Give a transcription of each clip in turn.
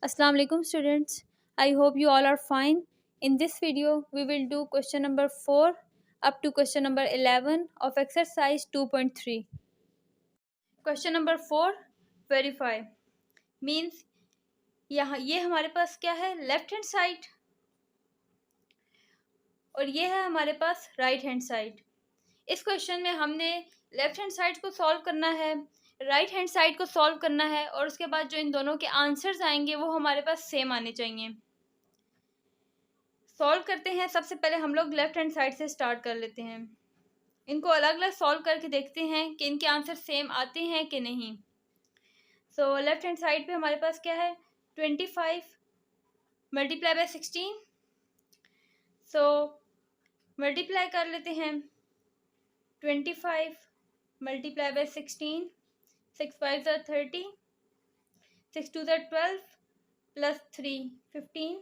Assalamu alaikum students. I hope you all are fine. In this video, we will do question number 4 up to question number 11 of exercise 2.3. Question number 4, verify. Means यहाँ ये हमारे पास क्या है, left hand side, और ये है हमारे पास राइट हैंड साइड। इस क्वेश्चन में हमने लेफ्ट हैंड साइड को सॉल्व करना है, राइट हैंड साइड को सॉल्व करना है, और उसके बाद जो इन दोनों के आंसर्स आएंगे वो हमारे पास सेम आने चाहिए। सॉल्व करते हैं। सबसे पहले हम लोग लेफ्ट हैंड साइड से स्टार्ट कर लेते हैं। इनको अलग अलग सॉल्व करके देखते हैं कि इनके आंसर सेम आते हैं कि नहीं। सो लेफ्ट हैंड साइड पे हमारे पास क्या है, 25 मल्टीप्लाई बाय 16। सो मल्टीप्लाई कर लेते हैं। 25 मल्टीप्लाई बाय 16, 6 5 ज़ा 30, 6 2 ज़ा 12 प्लस 3 15,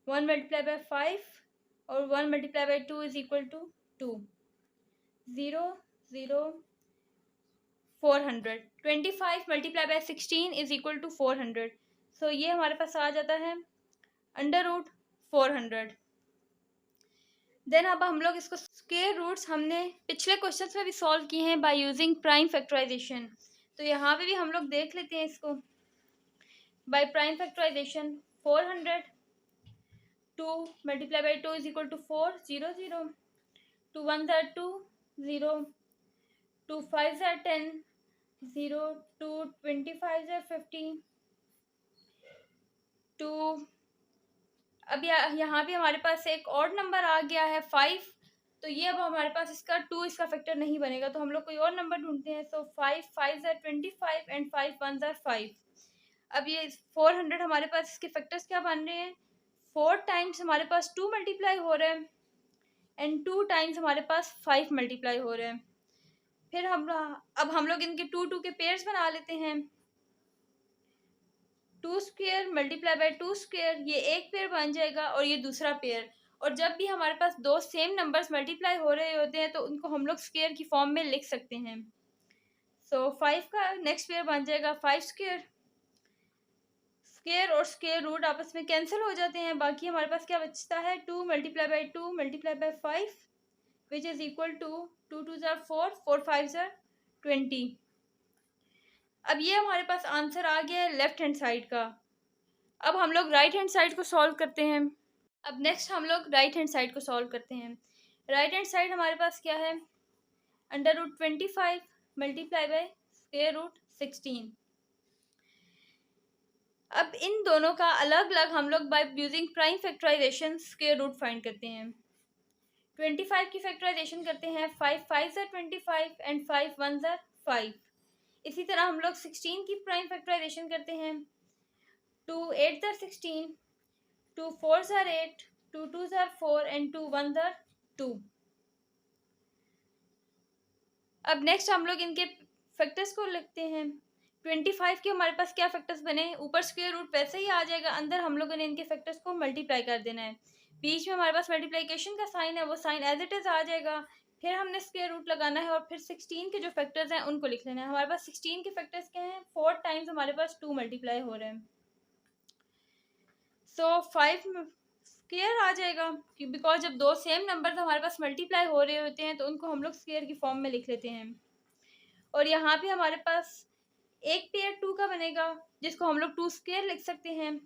1 मल्टीप्लाई बाय 5 और 1 multiply by 2 is equal to 2, 0 0 400। 25 multiply by 16 is equal to 400। So ये हमारे पास आ जाता है अंडर रूट 400। देन अब हम लोग इसको स्क्वायर रूट्स हमने पिछले क्वेश्चन में भी सॉल्व किए हैं बाय यूजिंग प्राइम फैक्टराइजेशन। तो यहाँ पे भी हम लोग देख लेते हैं इसको by prime factorisation. 400, 2 multiply by 2 is equal to 4, 0 0, 2 1 ज़ा 2, 0, 2 5 ज़ा 10, 0, 2 25 ज़ा 50, 2। अब यहाँ पे हमारे पास एक और नंबर आ गया है 5। तो ये अब हमारे पास इसका 2 इसका फैक्टर नहीं बनेगा, तो हम लोग कोई और नंबर ढूंढते हैं। सो 5 5 ज़ा 25 एंड 5 1 ज़ा 5। अब ये 400 हमारे पास इसके फैक्टर्स क्या बन रहे हैं, 4 टाइम्स हमारे पास 2 मल्टीप्लाई हो रहे हैं एंड 2 टाइम्स हमारे पास 5 मल्टीप्लाई हो रहे हैं। फिर अब हम लोग इनके 2 2 के पेयर्स बना लेते हैं। 2 स्क्वायर मल्टीप्लाई बाय 2 स्क्वायर, ये एक पेयर बन जाएगा और ये दूसरा पेयर। और जब भी हमारे पास दो सेम नंबर्स मल्टीप्लाई हो रहे होते हैं तो उनको हम लोग स्क्वायर की फॉर्म में लिख सकते हैं। सो 5 का नेक्स्ट पेयर बन जाएगा 5 स्क्वायर। स्क्वायर और स्क्वायर रूट आपस में कैंसिल हो जाते हैं। बाकी हमारे पास क्या बचता है, 2 multiply by 2 multiply by 5 which is equal to 2 2 ज़ा 4, 4 5 ज़ा 20। अब ये हमारे पास आंसर आ गया है लेफ्ट हैंड साइड का। अब हम लोग राइट हैंड साइड को सॉल्व करते हैं। अब नेक्स्ट हम लोग राइट हैंड साइड को सॉल्व करते हैं। राइट हैंड साइड हमारे पास क्या है, under root 25 multiply by square root 16। अब इन दोनों का अलग अलग हम लोग by using prime factorisation square root find करते हैं। 25 की फैक्टराइजेशन करते हैं। 5 5 ज़ा 25 एंड 5 1 ज़ा 5। इसी तरह हम लोग 16 की प्राइम फैक्टराइजेशन करते हैं। 2 8 ज़ा 16, 2 4 ज़ा 8, 2 2 ज़ा 4 एंड 2 1 ज़ा 2। अब नेक्स्ट हम लोग इनके फैक्टर्स को लिखते हैं। 25 के हमारे पास क्या फैक्टर्स बने, ऊपर स्क्वायर रूट वैसे ही आ जाएगा, अंदर हम लोगों ने इनके फैक्टर्स को मल्टीप्लाई कर देना है। बीच में हमारे पास मल्टीप्लिकेशन का साइन है, वो साइन एज इट इज आ जाएगा। फिर हमने स्क्वायर रूट लगाना है और फिर 16 के जो फैक्टर्स हैं उनको लिख लेना है। हमारे पास 16 के फैक्टर्स क्या हैं, 4 टाइम्स हमारे पास 2 मल्टीप्लाई हो रहे हैं। सो 5 स्क्वायर आ जाएगा, बिकॉज जब दो सेम नंबर हमारे पास मल्टीप्लाई हो रहे होते हैं तो उनको हम लोग स्क्वायर की फॉर्म में लिख लेते हैं। और यहाँ पे हमारे पास एक पेयर 2 का बनेगा जिसको हम लोग 2 स्क्वायर लिख सकते हैं,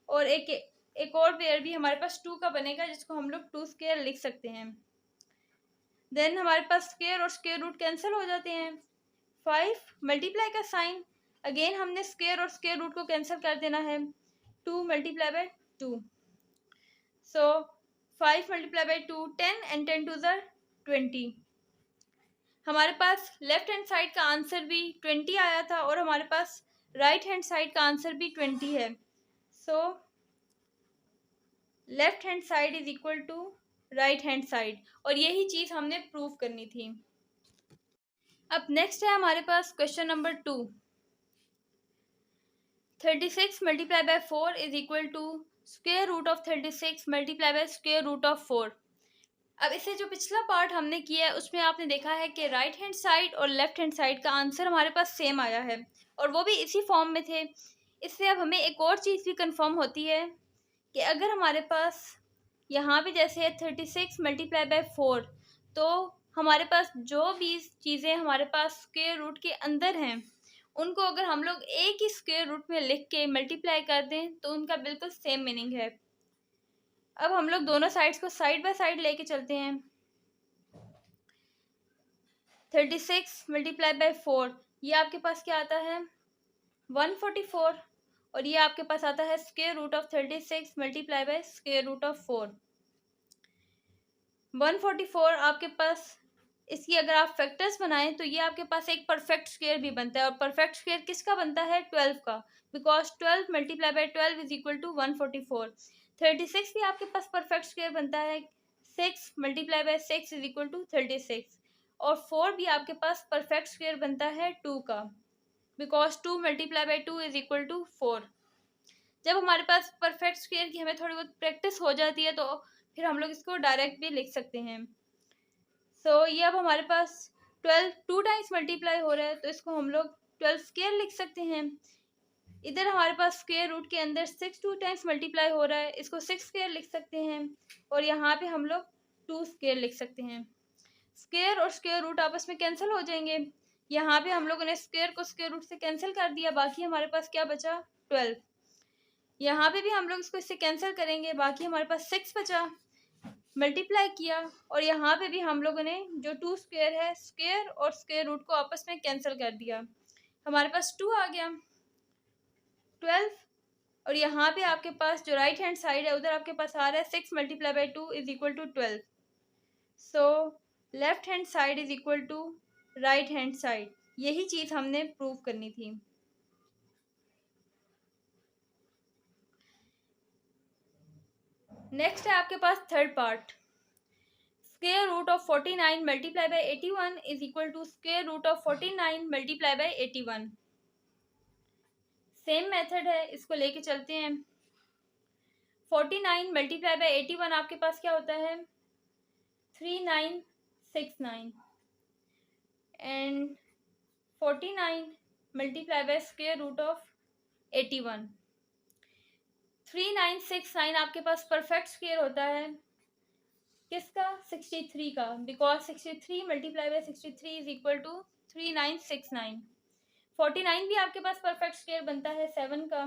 और एक और पेयर भी हमारे पास 2 का बनेगा जिसको हम लोग 2 स्क्वायर लिख सकते हैं। देन हमारे पास स्क्वायर और स्क्वायर रूट कैंसिल हो जाते हैं। 5 मल्टीप्लाई का साइन, अगेन हमने स्क्वायर और स्क्वायर रूट को कैंसिल कर देना है। 2 multiply by 2। So 5 multiply by 2 10 and 10 2 ज़ा 20। हमारे पास लेफ्ट हैंड साइड का आंसर भी 20 आया था और हमारे पास राइट हैंड साइड का आंसर भी 20 है। सो left hand side is equal to right hand side, और यही चीज़ हमने प्रूव करनी थी। अब नेक्स्ट है हमारे पास question number 2। 36 multiply by 4 is equal to square root of 36 multiply by square root of 4। अब इससे जो पिछला पार्ट हमने किया है उसमें आपने देखा है कि राइट हैंड साइड और लेफ्ट हैंड साइड का आंसर हमारे पास सेम आया है, और वो भी इसी फॉर्म में थे। इससे अब हमें एक और चीज़ भी कंफर्म होती है कि अगर हमारे पास यहाँ पे जैसे है 36 मल्टीप्लाई बाय 4, तो हमारे पास जो भी चीज़ें हमारे पास स्क्वायर रूट के अंदर हैं उनको अगर हम लोग एक ही स्क्वायर रूट में लिख के मल्टीप्लाई कर दें तो उनका बिल्कुल सेम मीनिंग है। अब हम लोग दोनों साइड्स को साइड बाय साइड लेके चलते हैं। 36 मल्टीप्लाई बाय 4, ये आपके पास क्या आता है 144, और ये आपके पास आता है square root of 36 multiply by square root of 4। 144 आपके पास, इसकी अगर आप फैक्टर्स बनाएं तो ये आपके पास एक परफेक्ट स्क्वायर भी बनता है, और परफेक्ट स्क्वायर किसका बनता है 12 का, because 12 multiply by 12 is equal to 144। 36 भी आपके पास परफेक्ट स्क्वायर बनता है, 6 multiply by 6 is equal to 36, और 4 भी आपके पास परफेक्ट स्क्वायर बनता है 2 का, because 2 multiply by 2 is equal to 4। जब हमारे पास परफेक्ट स्क्वायर की हमें थोड़ी बहुत प्रैक्टिस हो जाती है तो फिर हम लोग इसको डायरेक्ट भी लिख सकते हैं। ये अब हमारे पास 12 2 टाइम्स मल्टीप्लाई हो रहा है तो इसको हम लोग 12 स्क्वायर लिख सकते हैं। इधर हमारे पास स्क्वायर रूट के अंदर 6 2 टाइम्स मल्टीप्लाई हो रहा है, इसको 6 स्क्वायर लिख सकते हैं, और यहाँ पे हम लोग 2 स्क्वायर लिख सकते हैं। स्क्वायर और स्क्वायर रूट आपस में कैंसिल हो जाएंगे। यहाँ पे हम लोगों ने स्क्वायर को स्क्वायर रूट से कैंसिल कर दिया, बाकी हमारे पास क्या बचा 12। यहाँ पे भी हम लोग इसको इससे कैंसिल करेंगे, बाकी हमारे पास 6 बचा, मल्टीप्लाई किया, और यहाँ पे भी हम लोगों ने जो 2 स्क्वायर है स्क्वायर और स्क्वायर रूट को आपस में कैंसिल कर दिया, हमारे पास 2 आ गया 12। और यहाँ पे आपके पास जो राइट हैंड साइड है उधर आपके पास आ रहा है 6 multiply by 2 is equal to 12। So left hand side is equal to right hand side, यही चीज़ हमने प्रूव करनी थी। नेक्स्ट है आपके पास third part, square root of 49 multiply by 81 is equal to square root of 49 multiply by 81। Same method है, इसको लेके चलते हैं। 49 मल्टीप्लाई बाई 81 आपके पास क्या होता है 3969, and 49 multiply by square root of 81। 3969 आपके पास परफेक्ट स्क्वायर होता है किसका 63 का, because 63 multiply by 63 is equal to 3969। 49 भी आपके पास परफेक्ट स्क्वायर बनता है 7 का,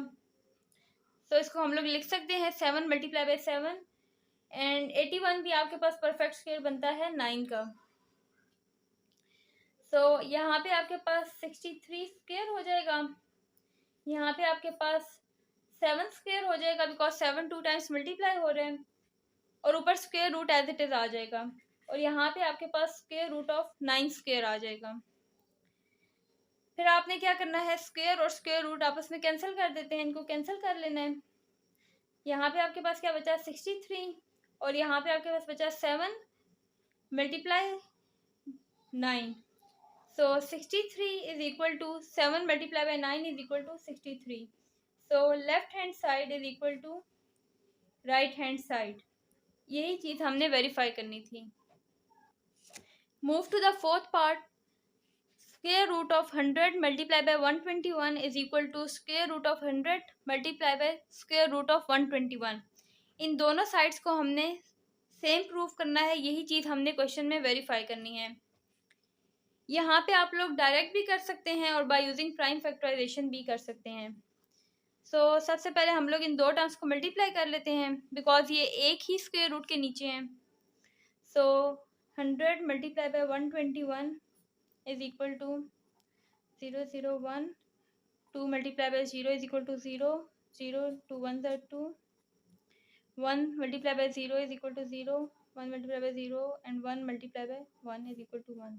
तो इसको हम लोग लिख सकते हैं 7 मल्टीप्लाई बाई 7, एंड 81 भी आपके पास परफेक्ट स्क्वायर बनता है 9 का। यहाँ पे आपके पास 63 स्क्वायर हो जाएगा, यहाँ पे आपके पास 7 स्क्वायर हो जाएगा, बिकॉज 7 2 टाइम्स मल्टीप्लाई हो रहे हैं, और ऊपर square root as it is आ जाएगा, और यहाँ पे आपके पास स्क्वायर रूट ऑफ 9 स्क्वायर आ जाएगा। फिर आपने क्या करना है, स्क्वायर और स्क्वायर रूट आपस में कैंसिल कर देते हैं, इनको कैंसिल कर लेना है। यहाँ पे आपके पास क्या बचा 63, और यहाँ पे आपके पास बचा 7 multiply 9, so 63 is equal to 7 multiply by 9 is equal to 63। So left hand side is equal to right hand side, यही चीज़ हमने वेरीफाई करनी थी। Move to the fourth part, square root of 100 multiply by 121 is equal to square root of 100 multiply by square root of 121। इन दोनों sides को हमने same prove करना है, यही चीज़ हमने क्वेश्चन में वेरीफाई करनी है। यहाँ पे आप लोग डायरेक्ट भी कर सकते हैं और बाय यूजिंग प्राइम फैक्टराइजेशन भी कर सकते हैं। सबसे पहले हम लोग इन दो टर्म्स को मल्टीप्लाई कर लेते हैं, बिकॉज ये एक ही स्क्वायर रूट के नीचे हैं। 100 multiply by 121 is equal to 0 0 1, 2 multiply by 0 is equal to 0 0, 2 1 2, 1 multiply by 0 is equal to 0, 1 multiply by 0, and 1 multiply by 1 is equal to 1।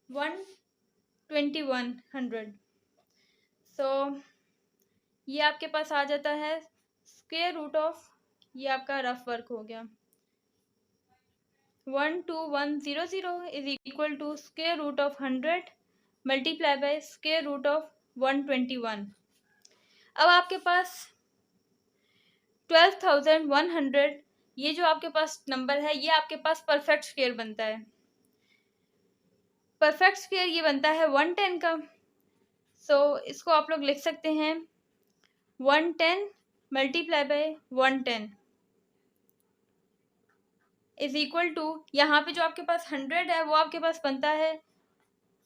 121 ये आपके पास आ जाता है स्क्वायर रूट ऑफ, ये आपका रफ वर्क हो गया, 12100 is equal to square root of 100 multiply by square root of 121। अब आपके पास 12,100, ये जो आपके पास नंबर है ये आपके पास परफेक्ट स्क्वायर बनता है। परफेक्ट स्क्वायर ये बनता है 110 का। सो इसको आप लोग लिख सकते हैं 110 multiply by 110 is equal to, यहाँ पे जो आपके पास 100 है वो आपके पास बनता है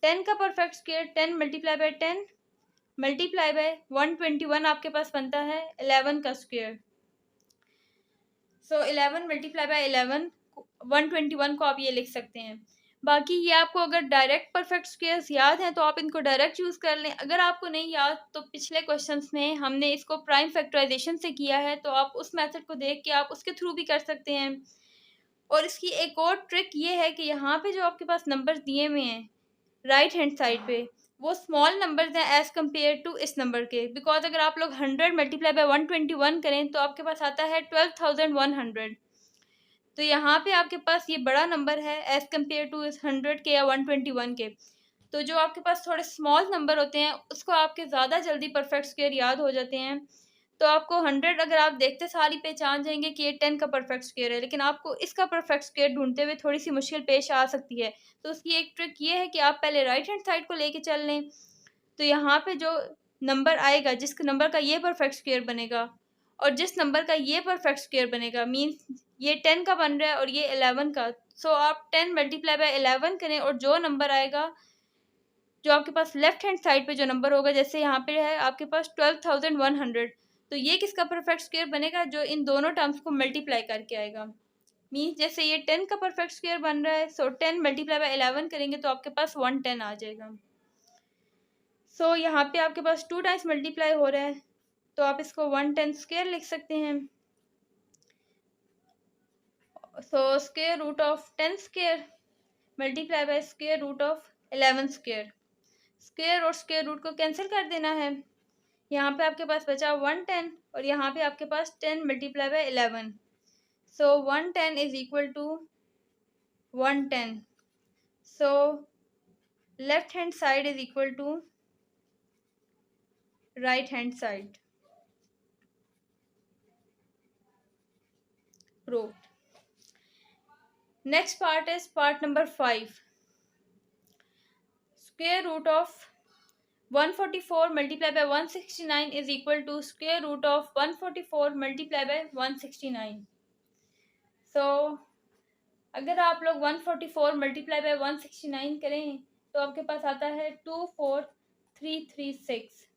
10 का perfect square, 10 multiply bye 10 multiply by 121 आपके पास बनता है 11 का स्क्वायर। सो 11 मल्टीप्लाई बाय 11 121 को आप ये लिख सकते हैं। बाकी ये आपको अगर डायरेक्ट परफेक्ट स्क्वायर्स याद हैं तो आप इनको डायरेक्ट यूज़ कर लें। अगर आपको नहीं याद तो पिछले क्वेश्चंस में हमने इसको प्राइम फैक्टराइजेशन से किया है, तो आप उस मेथड को देख के आप उसके थ्रू भी कर सकते हैं। और इसकी एक और ट्रिक ये है कि यहाँ पे जो आपके पास नंबर दिए हुए हैं राइट हैंड साइड पे, वो स्मॉल नंबर्स हैं एज़ कम्पेयर टू इस नंबर के। बिकॉज अगर आप लोग 100 मल्टीप्लाई बाय 121 करें तो आपके पास आता है 12,100। तो यहाँ पे आपके पास ये बड़ा नंबर है एज़ कम्पेयर टू इस 100 के या 121 के। तो जो आपके पास थोड़े स्मॉल नंबर होते हैं उसको आपके ज़्यादा जल्दी परफेक्ट स्क्वायर याद हो जाते हैं। तो आपको 100 अगर आप देखते सारी पहचान जाएंगे कि ये 10 का परफेक्ट स्क्वायर है, लेकिन आपको इसका परफेक्ट स्क्वायर ढूंढते हुए थोड़ी सी मुश्किल पेश आ सकती है। तो उसकी एक ट्रिक ये है कि आप पहले राइट हैंड साइड को लेके चल लें। तो यहाँ पे जो नंबर आएगा जिस नंबर का ये परफेक्ट स्क्वायर बनेगा और जिस नंबर का ये परफेक्ट स्क्वायर बनेगा, मीन्स ये 10 का बन रहा है और ये 11 का। सो आप 10 मल्टीप्लाई बाय 11 करें और जो नंबर आएगा, जो आपके पास लेफ्ट हैंड साइड पे जो नंबर होगा, जैसे यहाँ पे है आपके पास 12,100, तो ये किसका परफेक्ट स्क्वायर बनेगा, जो इन दोनों टर्म्स को मल्टीप्लाई करके आएगा। मीन्स जैसे ये 10 का परफेक्ट स्क्वायर बन रहा है, सो 10 मल्टीप्लाई बाय 11 करेंगे तो आपके पास 110 आ जाएगा। सो यहाँ पे आपके पास 2 टाइम्स मल्टीप्लाई हो रहा है, तो आप इसको 110 स्क्वायर लिख सकते हैं। So square root of 10 square multiply by square root of 11 square. Square और स्क्वायर रूट को कैंसिल कर देना है। यहाँ पे आपके पास बचा 110 और यहाँ पे आपके पास 10 multiply by 11। So 110 is equal to 110। So left hand side is equal to right hand side. Proved. Next part is part number 5। Square root of 144 multiply by 169 is equal to square root of 144 multiply by 169। So अगर आप लोग 144 multiply by 169 करें तो आपके पास आता है 24336।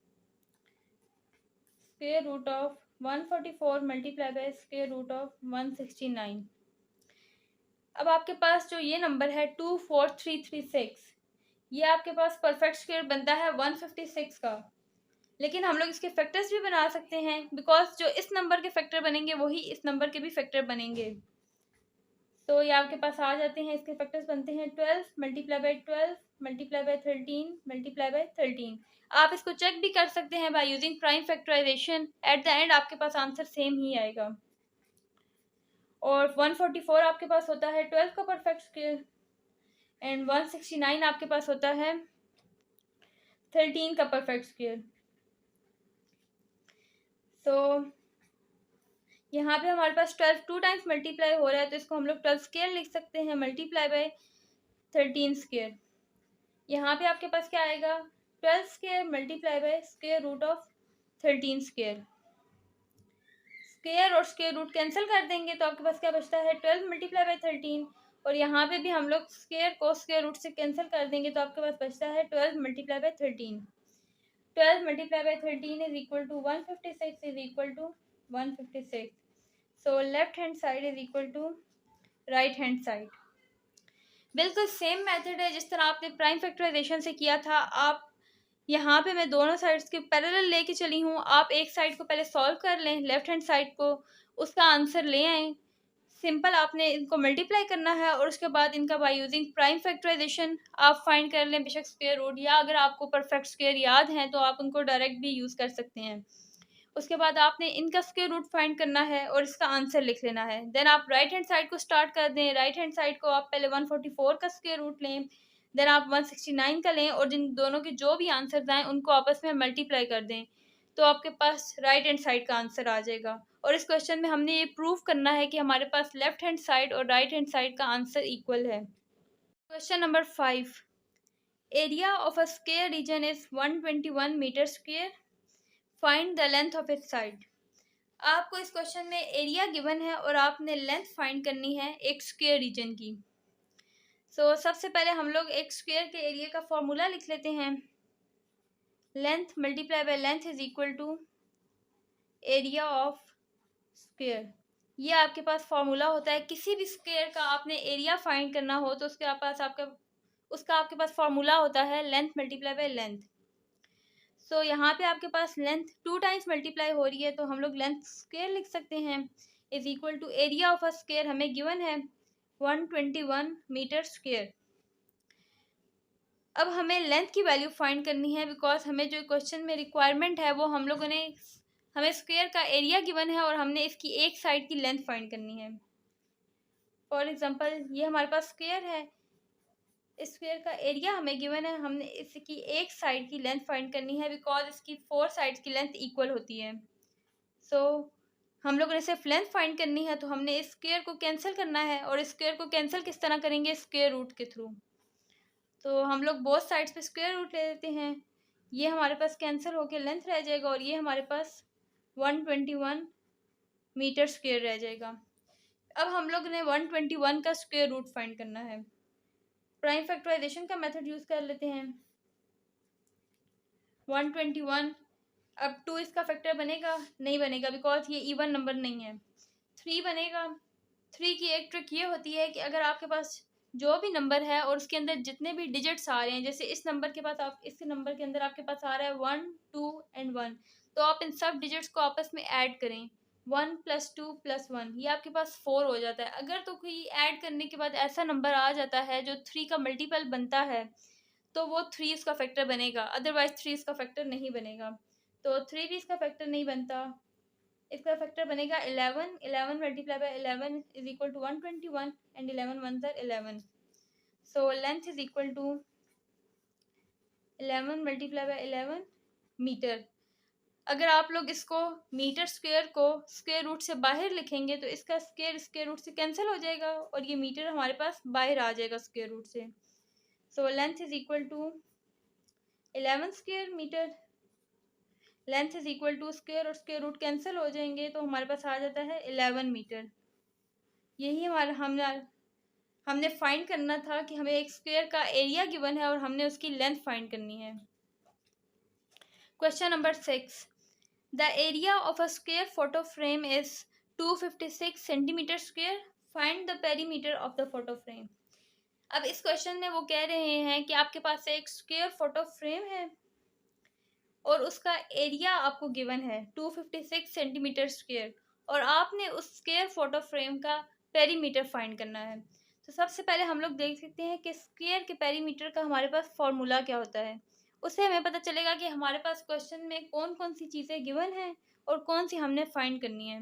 Square root of 144 multiply by square root of 169। अब आपके पास जो ये नंबर है 24336, ये आपके पास परफेक्ट स्क्वायर बनता है 156 का। लेकिन हम लोग इसके फैक्टर्स भी बना सकते हैं, बिकॉज जो इस नंबर के फैक्टर बनेंगे वही इस नंबर के भी फैक्टर बनेंगे। तो ये आपके पास आ जाते हैं, इसके फैक्टर्स बनते हैं 12 multiply by 12 multiply by 13 multiply by 13। आप इसको चेक भी कर सकते हैं by using prime factorization. At the end आपके पास आंसर सेम ही आएगा। और 144 आपके पास होता है 12 का परफेक्ट स्क्वायर एंड 169 आपके पास होता है 13 का परफेक्ट स्क्वायर। सो यहाँ पे हमारे पास 12 2 टाइम्स मल्टीप्लाई हो रहा है, तो इसको हम लोग 12 स्क्वायर लिख सकते हैं मल्टीप्लाई बाय 13 स्क्वायर। यहाँ पे आपके पास क्या आएगा, 12 square multiply by square root of 13 square. Square और स्क्वायर रूट कैंसिल कर देंगे तो आपके पास क्या बचता है 12 मल्टीप्लाई बाय 13। और यहाँ पे भी हम लोग स्क्वायर को स्क्वायर रूट से कैंसिल कर देंगे तो आपके पास बचता है 12 multiply by 13। 12 multiply by 13 is equal to 156 is equal to 156। So left hand side is equal to right hand side. बिल्कुल सेम मेथड है जिस तरह आपने प्राइम फैक्टराइजेशन से किया था। आप यहाँ पे मैं दोनों साइड्स के पैरेलल लेके चली हूँ। आप एक साइड को पहले सॉल्व कर लें, लेफ्ट हैंड साइड को, उसका आंसर ले आएँ। सिंपल आपने इनको मल्टीप्लाई करना है और उसके बाद इनका बाय यूजिंग प्राइम फैक्टराइजेशन आप फाइंड कर लें बेशक स्क्वायर रूट, या अगर आपको परफेक्ट स्क्वायर याद हैं तो आप उनको डायरेक्ट भी यूज़ कर सकते हैं। उसके बाद आपने इनका स्क्वायर रूट फाइंड करना है और इसका आंसर लिख लेना है। देन आप राइट हैंड साइड को स्टार्ट कर दें। राइट हैंड साइड को आप पहले 144 का स्क्वायर रूट लें, देन आप 169 का लें और जिन दोनों के जो भी आंसर्स आएँ उनको आपस में मल्टीप्लाई कर दें, तो आपके पास राइट हैंड साइड का आंसर आ जाएगा। और इस क्वेश्चन में हमने ये प्रूव करना है कि हमारे पास लेफ्ट हैंड साइड और राइट हैंड साइड का आंसर इक्वल है। Question number 5। Area of a square region is 121 meter square, find the length of its side. आपको इस क्वेश्चन में एरिया गिवन है और आपने लेंथ फाइंड करनी है एक स्क्वायर रीजन की। सबसे पहले हम लोग एक स्क्वायर के एरिया का फॉर्मूला लिख लेते हैं। Length multiply by length is equal to area of square. ये आपके पास फॉर्मूला होता है। किसी भी स्क्वायर का आपने एरिया फाइंड करना हो तो उसके पास आपके पास फॉर्मूला होता है लेंथ मल्टीप्लाई बाय लेंथ। यहाँ पे आपके पास लेंथ 2 टाइम्स मल्टीप्लाई हो रही है तो हम लोग लेंथ स्क्वायर लिख सकते हैं is equal to area of a square हमें गिवन है 121 मीटर स्क्वायर। अब हमें लेंथ की वैल्यू फाइंड करनी है बिकॉज हमें जो क्वेश्चन में रिक्वायरमेंट है वो हमें स्क्वायर का एरिया गिवन है और हमने इसकी एक साइड की लेंथ फाइंड करनी है। फॉर एग्जांपल ये हमारे पास स्क्वायर है, स्क्वायर का एरिया हमें गिवन है, हमने इसकी एक साइड की लेंथ फाइंड करनी है बिकॉज इसकी 4 साइड्स की लेंथ इक्वल होती है। हम लोगों ने सिर्फ लेंथ फाइंड करनी है तो हमने इस स्क्वायर को कैंसिल करना है। और स्क्वायर को कैंसिल किस तरह करेंगे? स्क्वायर रूट के थ्रू। तो हम लोग बोथ साइड्स पे स्क्वायर रूट ले लेते हैं। ये हमारे पास कैंसिल होके लेंथ रह जाएगा और ये हमारे पास 121 मीटर स्क्वायर रह जाएगा। अब हम लोग ने 121 का स्क्वायर रूट फाइंड करना है। प्राइम फैक्टराइजेशन का मेथड यूज कर लेते हैं। 121, अब 2 इसका फैक्टर बनेगा? नहीं बनेगा बिकॉज ये इवन नंबर नहीं है। 3 बनेगा। 3 की एक ट्रिक ये होती है कि अगर आपके पास जो भी नंबर है और उसके अंदर जितने भी डिजिट्स आ रहे हैं, जैसे इस नंबर के अंदर आपके पास आ रहा है 1, 2 एंड 1, तो आप इन सब डिजिट्स को आपस में ऐड करें। 1 + 2 + 1 ये आपके पास 4 हो जाता है। अगर तो कोई ऐड करने के बाद ऐसा नंबर आ जाता है जो 3 का मल्टीपल बनता है तो वो 3 इसका फैक्टर बनेगा, अदरवाइज 3 इसका फैक्टर नहीं बनेगा। तो 3 भी इसका फैक्टर नहीं बनता। इसका फैक्टर बनेगा 11। 11 multiply by 11 is equal to 121 and 11 1 ज़र 11। So length is equal to 11 multiply by 11 meter. अगर आप लोग इसको मीटर स्क्वायर को स्क्वायर रूट से बाहर लिखेंगे तो इसका स्क्वायर रूट से कैंसिल हो जाएगा और ये मीटर हमारे पास बाहर आ जाएगा स्क्वायर रूट से। So length is equal to 11 square meter. Length is equal to square और स्क्वायर रूट कैंसिल हो जाएंगे तो हमारे पास आ जाता है 11 मीटर। यही हमारा हमने फाइंड करना था कि हमें एक स्क्वायर का एरिया गिवन है और हमने उसकी लेंथ फाइंड करनी है। Question number 6, the area of a square photo frame is 256 centimetre square, find the perimeter of the photo frame. अब इस क्वेश्चन में वो कह रहे हैं कि आपके पास एक स्क्वायर फोटो फ्रेम है और उसका एरिया आपको गिवन है 256 सेंटीमीटर स्क्वायर और आपने उस स्क्वायर फोटो फ्रेम का पेरीमीटर फाइंड करना है। तो सबसे पहले हम लोग देख सकते हैं कि स्क्वायर के पेरीमीटर का हमारे पास फॉर्मूला क्या होता है। उससे हमें पता चलेगा कि हमारे पास क्वेश्चन में कौन कौन सी चीज़ें गिवन हैं और कौन सी हमने फाइंड करनी है।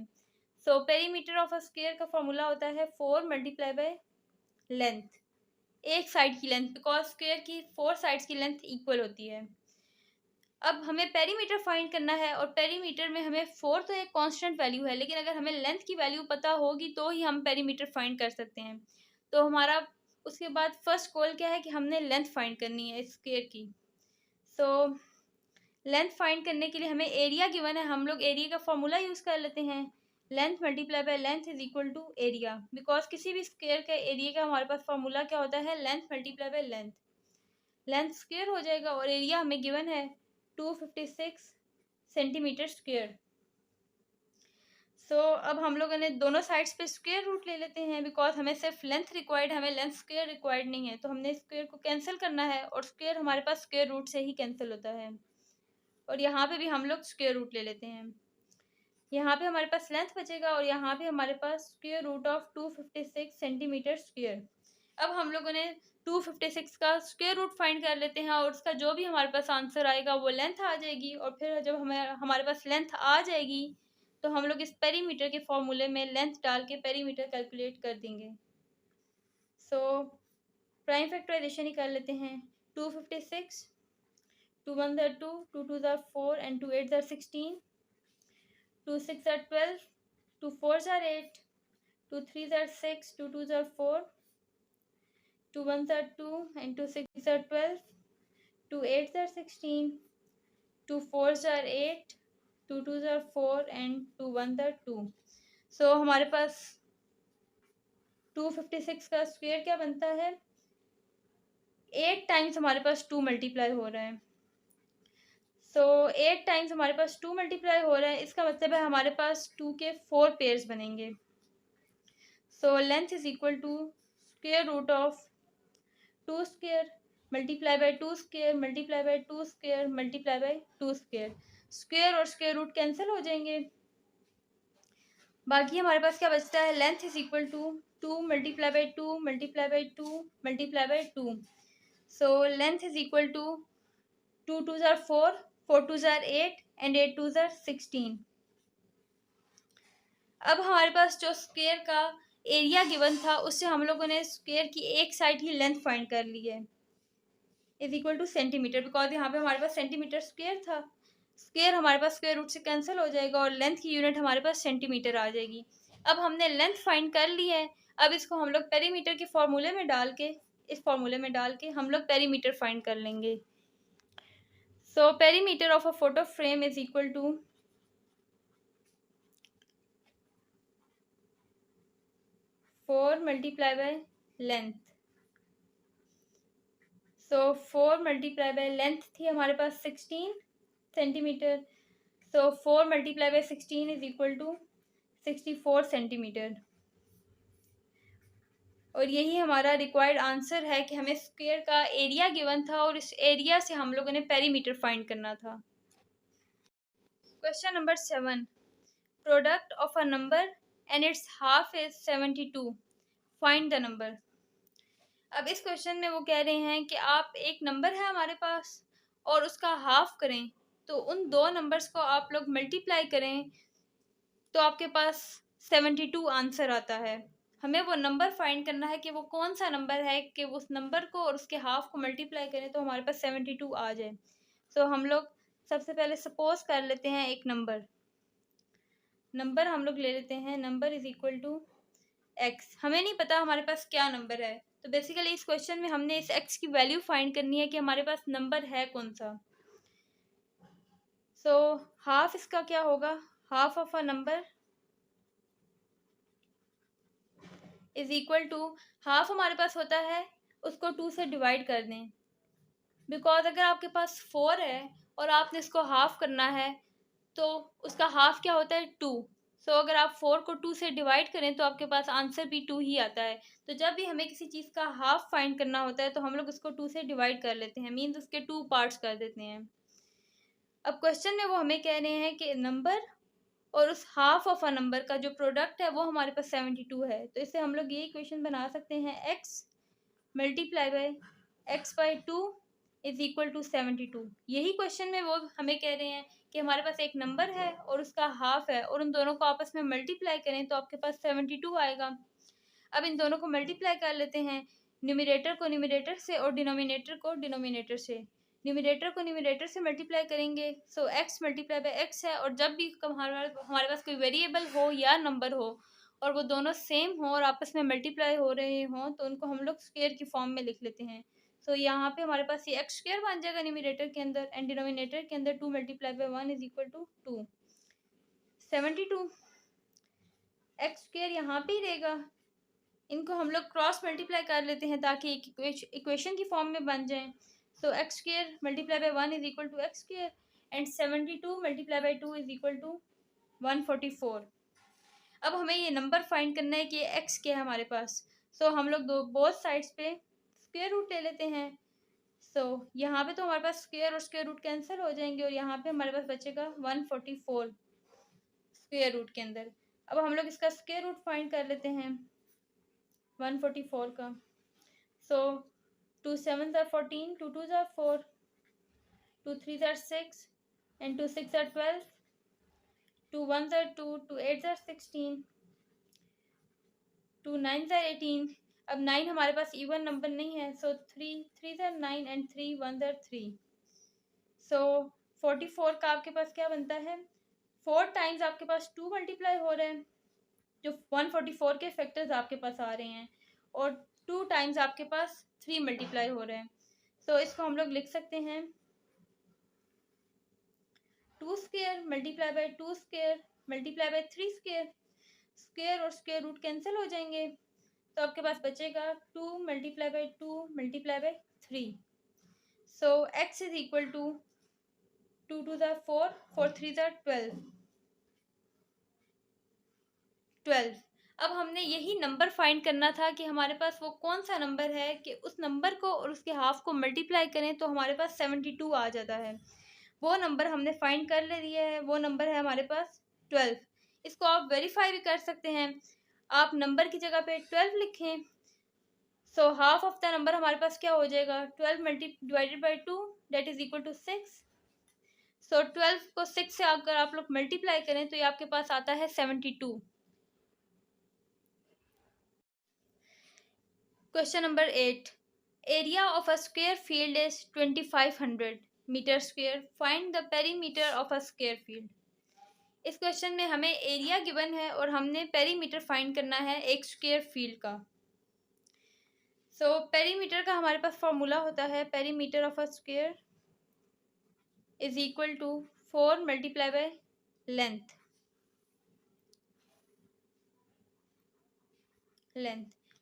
पेरीमीटर ऑफ अ स्क्वायर का फॉर्मूला होता है 4 मल्टीप्लाई बाय लेंथ, एक साइड की लेंथ, बिकॉज स्क्वायर की 4 साइड्स की लेंथ इक्वल होती है। अब हमें पेरीमीटर फाइंड करना है और पेरीमीटर में हमें 4 तो एक कांस्टेंट वैल्यू है, लेकिन अगर हमें लेंथ की वैल्यू पता होगी तो ही हम पेरीमीटर फाइंड कर सकते हैं। तो हमारा उसके बाद फर्स्ट गोल क्या है कि हमने लेंथ फाइंड करनी है स्क्वायर की। लेंथ फाइंड करने के लिए हमें एरिया गिवन है, हम लोग एरिया का फॉर्मूला यूज़ कर लेते हैं। Length multiply by length is equal to area, because किसी भी स्क्वायर का एरिया का हमारे पास फॉर्मूला क्या होता है? Length multiply by length. Length square हो जाएगा और एरिया हमें गिवन है 256 सेंटीमीटर स्क्वायर। अब हम लोगों ने दोनों साइड्स पे स्क्वायर रूट ले लेते हैं बिकॉज हमें सिर्फ लेंथ रिक्वायर्ड, हमें लेंथ स्क्वायर रिक्वायर्ड नहीं है। तो हमने स्क्वायर को कैंसिल करना है और स्क्वायर हमारे पास स्क्वायर रूट से ही कैंसिल होता है और यहाँ पे भी हम लोग स्क्वायर रूट ले लेते हैं। यहाँ पे हमारे पास लेंथ बचेगा और यहाँ पे हमारे पास square root of 256 centimetre square. अब हम लोगों ने 256 का स्क्वायर रूट फाइंड कर लेते हैं और उसका जो भी हमारे पास आंसर आएगा वो लेंथ आ जाएगी और फिर जब हमारे पास लेंथ आ जाएगी तो हम लोग इस पेरीमीटर के फॉर्मूले में लेंथ डाल के पेरीमीटर कैलकुलेट कर देंगे। प्राइम फैक्टराइजेशन ही कर लेते हैं। 256, 2 1 ज़र 2, 2 2 ज़र 4 एंड 2 8 ज़र 16, 2 6 ज़र 12, 2 4 ज़र 8, 2 3 ज़र 6, 2 2 ज़र 4, 2 1 ज़र 2 एंड 2 6 ज़र 12, 2 8s are 16, 2 4s are 8, 2 2s are 4 and 2 1s are 2. सो हमारे पास 256 का स्क्वायर क्या बनता है? 8 टाइम्स हमारे पास 2 मल्टीप्लाई हो रहा है। सो 8 टाइम्स हमारे पास 2 मल्टीप्लाई हो रहा है, इसका मतलब है हमारे पास 2 के 4 पेयर्स बनेंगे। So length is equal to square root of 2 square multiply by 2 square multiply by 2 square multiply by 2 square. Square और स्क्वायर रूट कैंसिल हो जाएंगे, बाकी हमारे पास क्या बचता है? Length is equal to 2 multiply by 2 multiply by 2 multiply by 2। So length is equal to 2 2s are 4, 4 2s are 8 and 8 2s are 16। अब हमारे पास जो स्क्वायर का एरिया गिवन था उससे हम लोगों ने स्क्वायर की एक साइड ही लेंथ फाइंड कर ली है, is equal two centimetre, because यहाँ पे हमारे पास सेंटीमीटर स्क्वायर था। स्क्वायर हमारे पास स्क्वायर रूट से कैंसिल हो जाएगा और लेंथ की यूनिट हमारे पास सेंटीमीटर आ जाएगी। अब हमने लेंथ फाइंड कर ली है, अब इसको हम लोग पेरीमीटर के फॉर्मूले में डाल के, इस फॉर्मूले में डाल के हम लोग पेरीमीटर फाइंड कर लेंगे। So perimeter of a photo frame is equal to 4 multiply by length. So 4 multiply by length थी हमारे पास 16 centimetre. So 4 multiply by 16 is equal to 64 centimeter. और यही हमारा रिक्वायर्ड आंसर है कि हमें स्क्वायर का एरिया गिवन था और इस एरिया से हम लोगों ने पेरीमीटर फाइंड करना था। Question number 7, product of a number and it's half is 72, find the number. अब इस क्वेश्चन में वो कह रहे हैं कि आप एक नंबर है हमारे पास और उसका हाफ करें, तो उन दो नंबर्स को आप लोग मल्टीप्लाई करें तो आपके पास 72 आंसर आता है। हमें वो नंबर फाइंड करना है कि वो कौन सा नंबर है कि उस नंबर को और उसके हाफ को मल्टीप्लाई करें तो हमारे पास 72 आ जाए। सो हम लोग सबसे पहले सपोज कर लेते हैं एक नंबर हम लोग ले लेते हैं, number is equal to x. हमें नहीं पता हमारे पास क्या नंबर है, तो बेसिकली इस क्वेश्चन में हमने इस एक्स की वैल्यू फाइंड करनी है कि हमारे पास नंबर है कौन सा। सो हाफ इसका क्या होगा? Half of a number is equal to, half हमारे पास होता है उसको 2 से डिवाइड कर दें, बिकॉज अगर आपके पास 4 है और आपने इसको हाफ करना है तो उसका हाफ क्या होता है? 2। सो अगर आप 4 को 2 से डिवाइड करें तो आपके पास आंसर भी 2 ही आता है। तो जब भी हमें किसी चीज़ का हाफ फाइंड करना होता है तो हम लोग उसको 2 से डिवाइड कर लेते हैं, मीन्स उसके 2 पार्ट्स कर देते हैं। अब क्वेश्चन में वो हमें कह रहे हैं कि नंबर और उस हाफ ऑफ अ नंबर का जो प्रोडक्ट है वो हमारे पास 72 है। तो इससे हम लोग ये इक्वेशन बना सकते हैं, x multiply by x by 2 is equal to 72। यही क्वेश्चन में वो हमें कह रहे हैं कि हमारे पास एक नंबर है और उसका हाफ है और उन दोनों को आपस में मल्टीप्लाई करें तो आपके पास 72 आएगा। अब इन दोनों को मल्टीप्लाई कर लेते हैं, न्यूमरेटर को न्यूमरेटर से और डिनोमिनेटर को डिनोमिनेटर से। न्यूमरेटर को न्यूमरेटर से मल्टीप्लाई करेंगे, सो एक्स मल्टीप्लाई बाय एक्स है, और जब भी हमारे पास कोई वेरिएबल हो या नंबर हो और वो दोनों सेम हो और आपस में मल्टीप्लाई हो रहे हों तो उनको हम लोग स्क्वायर की फॉर्म में लिख लेते हैं। सो यहाँ पे हमारे पास ये एक्स स्क्वायर बन जाएगा न्यूमरेटर के अंदर, एंड डिनोमिनेटर के अंदर 2 multiply by 1 is equal to 2। 72 x square यहाँ पे ही रहेगा, इनको हम लोग क्रॉस मल्टीप्लाई कर लेते हैं ताकि एक इक्वेशन की फॉर्म में बन जाएं। So x square multiply by 1 is equal to x square and 72 multiply by 2 is equal to 144। अब हमें ये नंबर फाइंड करना है कि एक्स क्या है हमारे पास। सो हम लोग बोथ साइड्स पे स्क्वायर रूट ले लेते हैं। सो यहाँ पे तो हमारे पास स्क्वायर और स्क्वायर रूट कैंसिल हो जाएंगे और यहाँ पे हमारे पास बचेगा 144 स्क्वायर रूट के अंदर। अब हम लोग इसका स्क्वायर रूट फाइंड कर लेते हैं 144 का। सो 2 7s are 14, 2 2s are 4, 2 3s are 6 and 2 6 are 12, 2 1s are 2, 2 8s are 16, 2 9s are 18। अब 9 हमारे पास इवन नंबर नहीं है, सो 3 3s are 9 and 3 1s are 3। सो 44 का आपके पास क्या बनता है? 4 टाइम्स आपके पास 2 मल्टीप्लाई हो रहे हैं, जो 144 के फैक्टर्स आपके पास आ रहे हैं, और 2 टाइम्स आपके पास 3 मल्टीप्लाई हो रहे हैं। तो इसको हम लोग लिख सकते हैं 2 square multiply by 2 square multiply by 3 square. Square और स्क्वायर रूट कैंसिल हो जाएंगे, तो आपके पास बचेगा 2 multiply by 2 multiply by 3। So x is equal to 2 2 ज़ा 4, 4 3 ज़ा 12। अब हमने यही नंबर फाइंड करना था कि हमारे पास वो कौन सा नंबर है कि उस नंबर को और उसके हाफ को मल्टीप्लाई करें तो हमारे पास 72 आ जाता है। वो नंबर हमने फाइंड कर ले लिया है, वो नंबर है हमारे पास 12। इसको आप वेरीफाई भी कर सकते हैं, आप नंबर की जगह पे 12 लिखें। So half of the number हमारे पास क्या हो जाएगा, 12 divided by 2 that is equal to 6। So 12 को 6 से अगर आप लोग मल्टीप्लाई करें तो ये आपके पास आता है 72। Question number 8, area of a square field is 2500 metre square, find the perimeter of a square field. इस क्वेश्चन में हमें एरिया गिवन है और हमने पेरीमीटर फाइंड करना है एक स्क्वायर फील्ड का। सो पेरीमीटर का हमारे पास फॉर्मूला होता है, perimeter of a square is equal to 4 multiply by length.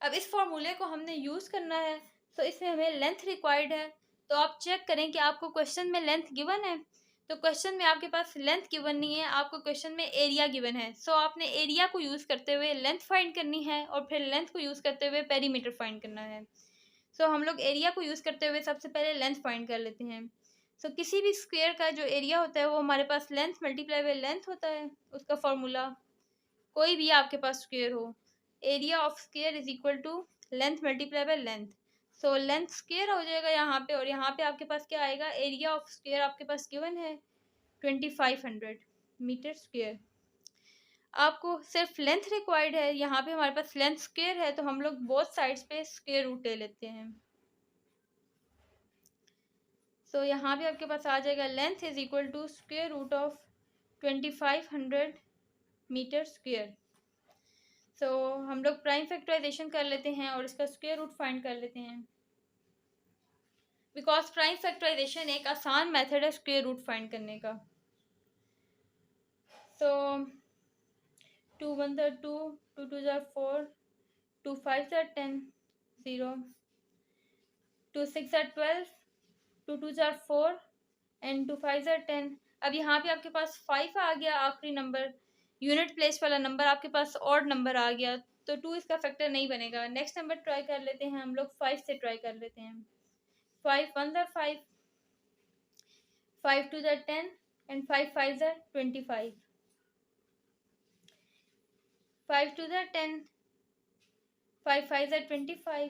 अब इस फॉर्मूले को हमने यूज़ करना है, तो इसमें हमें लेंथ रिक्वायर्ड है। तो आप चेक करें कि आपको क्वेश्चन में लेंथ गिवन है, तो क्वेश्चन में आपके पास लेंथ गिवन नहीं है, आपको क्वेश्चन में एरिया गिवन है। सो आपने एरिया को यूज़ करते हुए लेंथ फाइंड करनी है और फिर लेंथ को यूज़ करते हुए पेरीमीटर फाइंड करना है। सो हम लोग एरिया को यूज़ करते हुए सबसे पहले लेंथ फाइंड कर लेते हैं। सो किसी भी स्क्वायर का जो एरिया होता है वो हमारे पास लेंथ मल्टीप्लाई बाय लेंथ होता है। उसका फॉर्मूला कोई भी आपके पास स्क्वायर हो, area of square is equal to length multiply by length. So length square हो जाएगा यहाँ पे, और यहाँ पे आपके पास क्या आएगा, एरिया ऑफ स्क्वायर आपके पास गिवन है 2500 मीटर स्क्वायर। आपको सिर्फ लेंथ रिक्वायर्ड है, यहाँ पे हमारे पास लेंथ स्क्वायर है, तो हम लोग बोथ साइड्स पे स्क्वायर रूट ले लेते हैं। सो यहाँ पे आपके पास आ जाएगा length is equal to square root of 2500 metre square. So हम लोग प्राइम फैक्टराइजेशन कर लेते हैं और इसका स्क्वायर रूट फाइंड कर लेते हैं, बिकॉज प्राइम फैक्टराइजेशन एक आसान मेथड है स्क्वायर रूट फाइंड करने का। सो 2 1 ज़ा 2, 2 2 ज़ा 4, 2 5 ज़ा 10, 0, 2 6 ज़ा 12, 2 2 ज़ा 4 एंड 2 5 ज़ा 10। अब यहाँ पे आपके पास 5 आ गया, आखिरी नंबर यूनिट प्लेस वाला नंबर आपके पास ऑड नंबर आ गया, तो 2 इसका फैक्टर नहीं बनेगा। नेक्स्ट नंबर ट्राई कर लेते हैं हम लोग, 5 से ट्राई कर लेते हैं। 5 1 ज़ा 5, 5 2 ज़ा 10 एंड 5 5 ज़ा 25, 5 2 ज़ा 10, 5 5 ज़ा 25,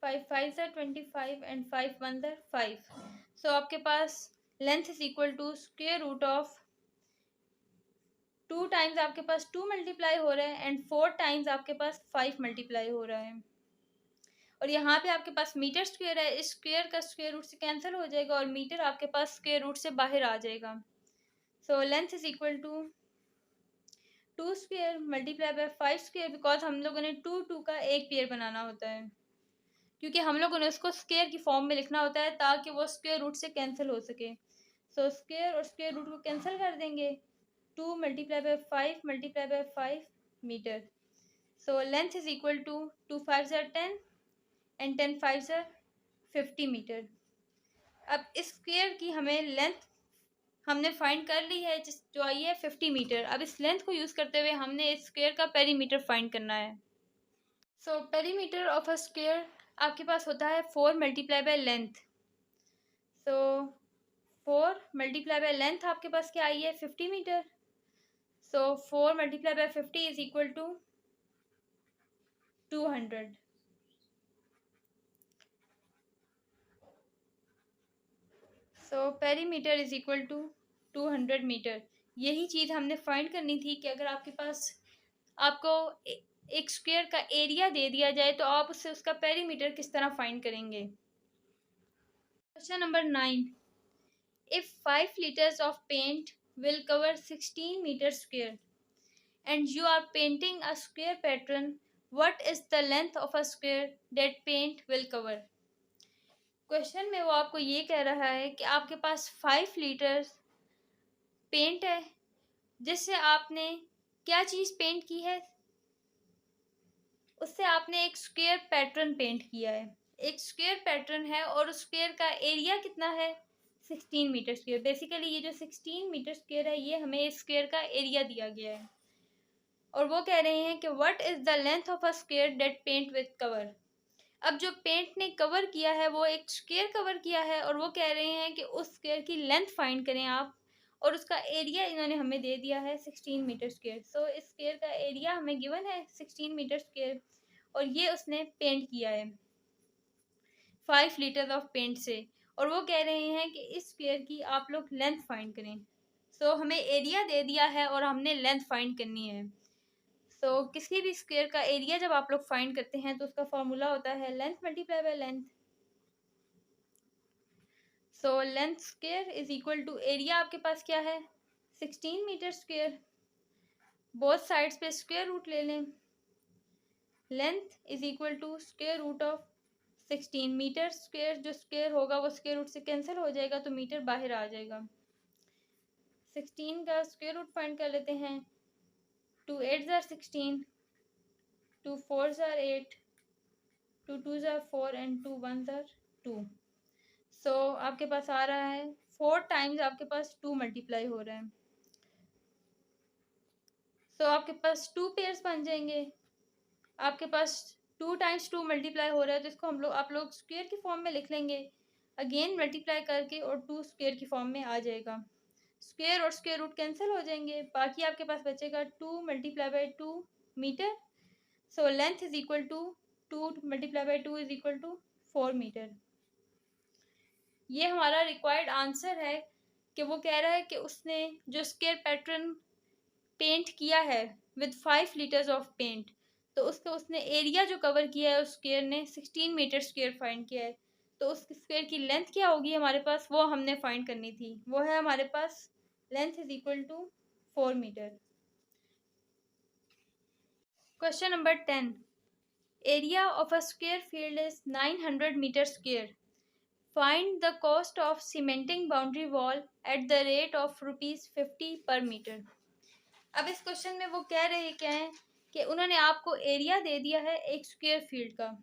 5 5 ज़ा 25 एंड 5 1 ज़ा 5। सो आपके पास length is equal to square root of 2 times आपके पास 2 मल्टीप्लाई हो रहा है एंड 4 टाइम्स आपके पास 5 मल्टीप्लाई हो रहा है, और यहाँ पे आपके पास मीटर स्क्वायर है, इस स्क्वायर का स्क्वायर रूट से कैंसिल हो जाएगा और मीटर आपके पास स्क्वायर रूट से बाहर आ जाएगा। So length is equal to 2 square multiply by 5 square, because हम लोगों ने 2 2 का एक पेयर बनाना होता है, क्योंकि हम लोगों ने उसको स्क्वायर की फॉर्म में लिखना होता है ताकि वो स्क्वायर रूट से कैंसिल हो सके। सो स्क्वायर और स्क्वायर रूट को कैंसिल कर देंगे, 2 multiply by 5 multiply by 5 meter. So length is equal to 2 5 ज़ा 10 एंड 10 5 ज़ा 50 मीटर। अब इस स्क्वायर की हमें लेंथ हमने फाइंड कर ली है, जो आई है 50 मीटर। अब इस लेंथ को यूज़ करते हुए हमने इस स्क्वायर का पेरीमीटर फाइंड करना है। So perimeter of a square आपके पास होता है 4 multiply by length. So 4 multiply by length आपके पास क्या आई है 50 meter. So 4 multiply by 50 is equal to 200। So perimeter is equal to 200 meter. यही चीज़ हमने फाइंड करनी थी कि अगर आपके पास आपको एक स्क्वायर का एरिया दे दिया जाए तो आप उससे उसका पेरीमीटर किस तरह फाइंड करेंगे। Question number 9, if 5 liters of paint will cover 16 meters square and you are painting a square pattern, what is the length of a square that paint will cover? Question में वो आपको ये कह रहा है कि आपके पास 5 लीटर पेंट है, जिससे आपने क्या चीज़ पेंट की है, उससे आपने एक स्क्वायर पैटर्न पेंट किया है। एक स्क्वायर पैटर्न है और उस स्क्वायर का एरिया कितना है, 16 मीटर स्क्वायर। बेसिकली ये जो 16 मीटर स्क्वायर है, ये हमें इस स्क्वायर का एरिया दिया गया है। और वो कह रहे हैं कि what is the length of a square that paint with cover. अब जो पेंट ने कवर किया है वो एक स्क्वायर कवर किया है, और वो कह रहे हैं कि उस स्क्वायर की लेंथ फाइंड करें आप, और उसका एरिया इन्होंने हमें दे दिया है 16 मीटर स्क्वायर। सो इस स्क्वायर का एरिया हमें गिवन है 16 मीटर स्क्वायर, और ये उसने पेंट किया है 5 लीटर ऑफ पेंट से। और वो कह रहे हैं कि इस स्क्वायर की आप लोग लेंथ फाइंड करें। सो हमें एरिया दे दिया है और हमने लेंथ फाइंड करनी है। सो किसी भी स्क्वायर का एरिया जब आप लोग फाइंड करते हैं तो उसका फॉर्मूला होता है length multiply by length. So length square is equal to area आपके पास क्या है, 16 मीटर स्क्वायर। बोथ साइड्स पे स्क्वायर रूट ले लें। Length is equal to square root of 16 meter square. जो स्क्वायर होगा वो स्क्वायर रूट से कैंसिल हो जाएगा, तो मीटर बाहर आ जाएगा। 16 का स्क्वायर रूट फाइंड कर लेते हैं। 2 8 ज़ार 16, 2 4 ज़ार 8, 2 2 ज़ार 4 एंड 2 1 ज़ार 2। सो आपके पास आ रहा है 4 टाइम्स आपके पास 2 मल्टीप्लाई हो रहा है। सो आपके पास 2 पेयर्स बन जाएंगे। आपके पास 2 टाइम्स 2 मल्टीप्लाई हो रहा है, तो इसको आप लोग स्क्वायर की फॉर्म में लिख लेंगे अगेन मल्टीप्लाई करके, और 2 स्क्वायर की फॉर्म में आ जाएगा। स्क्वायर और स्क्वायर रूट कैंसिल हो जाएंगे, बाकी आपके पास बचेगा 2 multiply by 2 meter. So length is equal to 2 multiply by 2 is equal to 4 meter. ये हमारा रिक्वायर्ड आंसर है कि वो कह रहा है कि उसने जो स्क्वायर पैटर्न पेंट किया है विद 5 लीटर्स ऑफ पेंट, तो उसने एरिया जो कवर किया है उस स्क्वायर ने 16 मीटर स्क्वायर फाइंड किया है। तो उस स्क्वायर की लेंथ क्या होगी हमारे पास, वो हमने फाइंड करनी थी। वो है हमारे पास length is equal to 4 metre. Question number 10, area of a square field is 900 metre square. Find the cost of cementing boundary wall at the rate of ₹50 per metre. अब इस क्वेश्चन में वो कह रहे क्या है कि उन्होंने आपको एरिया दे दिया है एक स्क्वायर फील्ड का।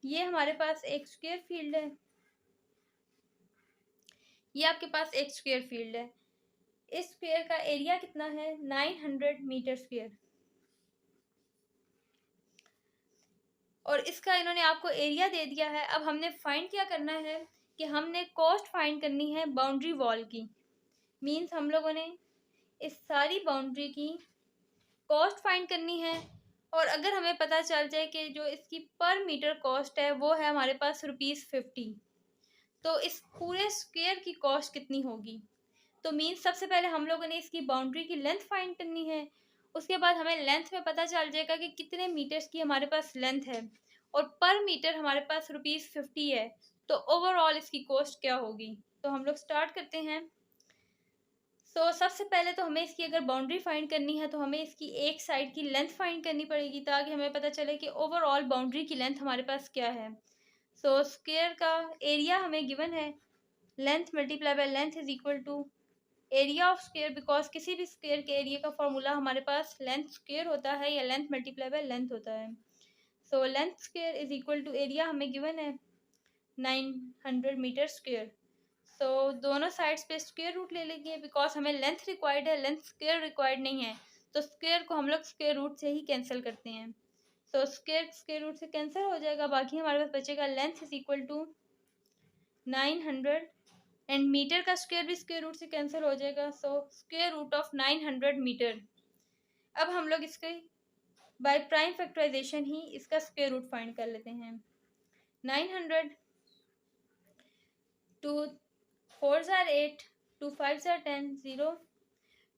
ये हमारे पास एक स्क्वायर फील्ड है, ये आपके पास एक स्क्वायर फील्ड है। इस स्क्वायर का एरिया कितना है, 900 मीटर स्क्वायर। और इसका इन्होंने आपको एरिया दे दिया है। अब हमने फाइंड क्या करना है कि हमने कॉस्ट फाइंड करनी है बाउंड्री वॉल की। मीन्स हम लोगों ने इस सारी बाउंड्री की कॉस्ट फाइंड करनी है। और अगर हमें पता चल जाए कि जो इसकी पर मीटर कॉस्ट है वो है हमारे पास ₹50, तो इस पूरे स्क्वायर की कॉस्ट कितनी होगी। तो मीन्स सबसे पहले हम लोगों ने इसकी बाउंड्री की लेंथ फाइंड करनी है। उसके बाद हमें लेंथ में पता चल जाएगा कि कितने मीटर्स की हमारे पास लेंथ है, और पर मीटर हमारे पास ₹50 है, तो ओवरऑल इसकी कॉस्ट क्या होगी। तो हम लोग स्टार्ट करते हैं। सबसे पहले तो हमें इसकी अगर बाउंड्री फाइंड करनी है तो हमें इसकी एक साइड की लेंथ फाइंड करनी पड़ेगी, ताकि हमें पता चले कि ओवरऑल बाउंड्री की लेंथ हमारे पास क्या है। स्क्वायर का एरिया हमें गिवन है, length multiply by length is equal to area of square, because किसी भी स्क्वायर के एरिया का फॉर्मूला हमारे पास लेंथ स्क्वायर होता है या लेंथ मल्टीप्लाई बाय लेंथ होता है। Length square is equal to area हमें गिवन है 900 मीटर स्क्वायर। दोनों साइड्स पे स्क्वायर रूट ले लेंगे, बिकॉज हमें लेंथ रिक्वायर्ड है, लेंथ स्क्वायर रिक्वायर्ड नहीं है। तो स्क्वायर को हम लोग स्क्वायर रूट से ही कैंसिल करते हैं। स्क्वायर स्क्वायर रूट से कैंसिल हो जाएगा, बाकी हमारे पास बचेगा length is equal to 900 and meter का स्क्वायर भी स्क्वायर रूट से कैंसिल हो जाएगा। Square root of 900 meter. अब हम लोग इसके बाय प्राइम फैक्टराइजेशन ही इसका स्क्वायर रूट फाइंड कर लेते हैं। 900, 2 4 ज़ार 8, 2 5 ज़ार 10, 0,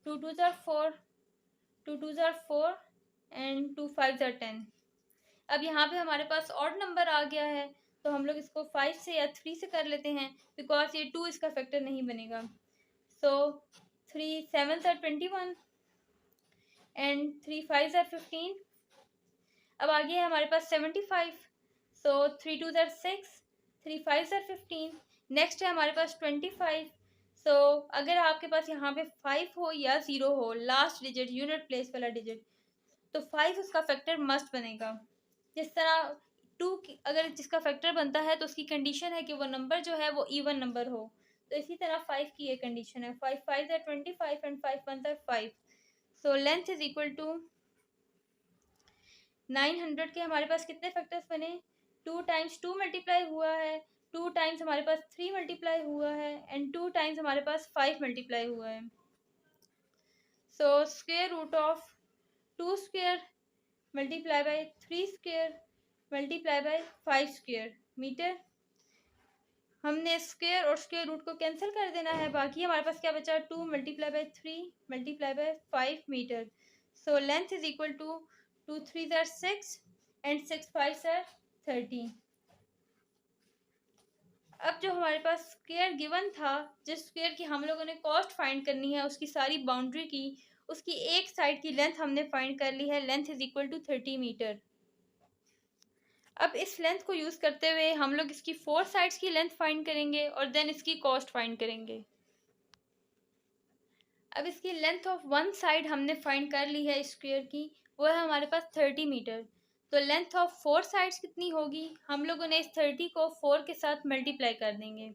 2 2 ज़ार 4, 2 2 ज़ार 4 एंड 2 5 ज़ार 10। अब यहाँ पे हमारे पास ऑड नंबर आ गया है, तो हम लोग इसको 5 से या 3 से कर लेते हैं, बिकॉज ये 2 इसका फैक्टर नहीं बनेगा। 3 7 ज़ार 21 एंड 3 5 ज़ार 15। अब आगे है हमारे पास 75। 3 2 ज़ार 6, 3 5 are 15। नेक्स्ट है हमारे पास 25। सो अगर आपके पास यहाँ पे 5 हो या 0 हो, लास्ट डिजिट यूनिट प्लेस वाला डिजिट, तो 5 उसका फैक्टर मस्ट बनेगा। जिस तरह 2 अगर जिसका फैक्टर बनता है तो उसकी कंडीशन है कि वो नंबर जो है वो इवन नंबर हो, तो इसी तरह 5 की ये कंडीशन है। 5 5 are 25 and 5 1 are 5। So length is equal to 900 के हमारे पास कितने फैक्टर्स बने, 2 टाइम्स 2 मल्टीप्लाई हुआ है, 2 टाइम्स हमारे पास 3 मल्टीप्लाई हुआ है एंड 2 टाइम्स हमारे पास 5 मल्टीप्लाई हुआ है। So square root of 2 square multiply by 3 square multiply by 5 square meter. हमने स्क्वायर और स्क्वायर रूट को कैंसिल कर देना है, बाकी हमारे पास क्या बचा, 2 multiply by 3 multiply by 5 meter. So length is equal to 2 3 are 6 and 6 5 are 30। अब जो हमारे पास स्क्वायर गिवन था, जिस स्क्वायर की हम लोगों ने कॉस्ट फाइंड करनी है, उसकी सारी बाउंड्री की, उसकी एक साइड की लेंथ हमने फाइंड कर ली है। Length is equal to 30 meter. अब इस लेंथ को यूज़ करते हुए हम लोग इसकी 4 साइड्स की लेंथ फाइंड करेंगे और देन इसकी कॉस्ट फाइंड करेंगे। अब इसकी लेंथ ऑफ वन साइड हमने फाइंड कर ली है स्क्वायर की, वो है हमारे पास 30 मीटर। तो लेंथ ऑफ 4 साइड्स कितनी होगी, हम लोगों ने इस 30 को 4 के साथ मल्टीप्लाई कर देंगे।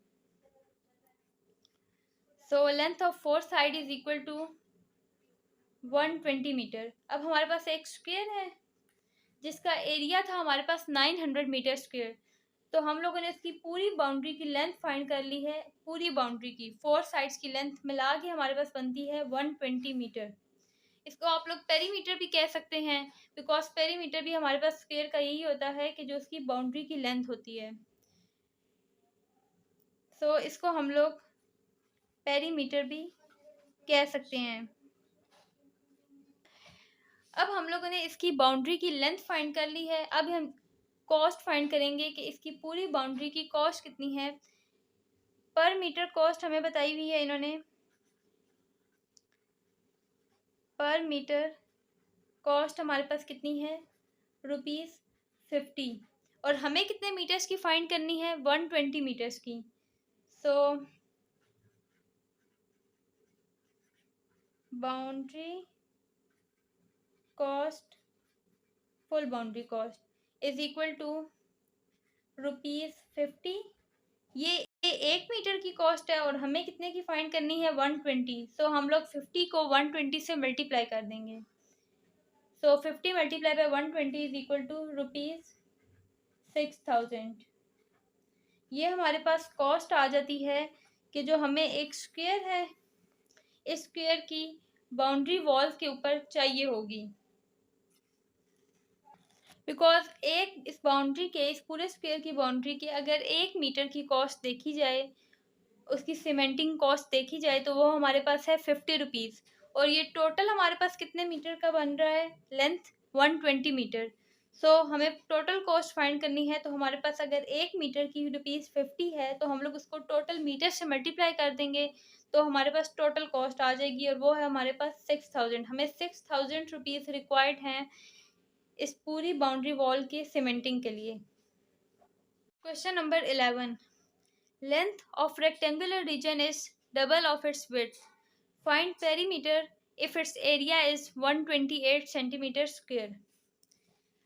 So length of 4 side is equal to 120 meter. अब हमारे पास एक स्क्वायर है जिसका एरिया था हमारे पास 900 मीटर स्क्वायर, तो हम लोगों ने इसकी पूरी बाउंड्री की लेंथ फाइंड कर ली है। पूरी बाउंड्री की 4 साइड्स की लेंथ मिला के हमारे पास बनती है 120 मीटर। इसको आप लोग पेरीमीटर भी कह सकते हैं, बिकॉज पेरीमीटर भी हमारे पास स्क्वायर का यही होता है कि जो उसकी बाउंड्री की लेंथ होती है। सो इसको हम लोग पेरीमीटर भी कह सकते हैं। अब हम लोगों ने इसकी बाउंड्री की लेंथ फाइंड कर ली है। अब हम कॉस्ट फाइंड करेंगे कि इसकी पूरी बाउंड्री की कॉस्ट कितनी है। पर मीटर कॉस्ट हमें बताई हुई है इन्होंने, पर मीटर कॉस्ट हमारे पास कितनी है, ₹50। और हमें कितने मीटर्स की फाइंड करनी है, 120 मीटर्स की। So boundary cost, full boundary cost is equal to ₹50। ये 1 मीटर की कॉस्ट है और हमें कितने की फाइंड करनी है, 120। सो हम लोग 50 को 120 से मल्टीप्लाई कर देंगे। So 50 multiply by 120 is equal to ₹6000। ये हमारे पास कॉस्ट आ जाती है कि जो हमें एक स्क्वायर है, इस स्क्वायर की बाउंड्री वॉल्स के ऊपर चाहिए होगी। बिकॉज एक इस बाउंड्री के, इस पूरे स्क्वायर की बाउंड्री की अगर 1 मीटर की कॉस्ट देखी जाए, उसकी सीमेंटिंग कॉस्ट देखी जाए, तो वो हमारे पास है ₹50। और ये टोटल हमारे पास कितने मीटर का बन रहा है, लेंथ 120 मीटर। सो हमें टोटल कॉस्ट फाइंड करनी है, तो हमारे पास अगर 1 मीटर की ₹50 है, तो हम लोग उसको टोटल मीटर से मल्टीप्लाई कर देंगे, तो हमारे पास टोटल कॉस्ट आ जाएगी और वो है हमारे पास 6000। हमें ₹6000 रिक्वायर्ड हैं इस पूरी बाउंड्री वॉल की सीमेंटिंग के लिए। Question number 11, length of rectangular region is double of its width. Find perimeter if its area is 128 centimeter square.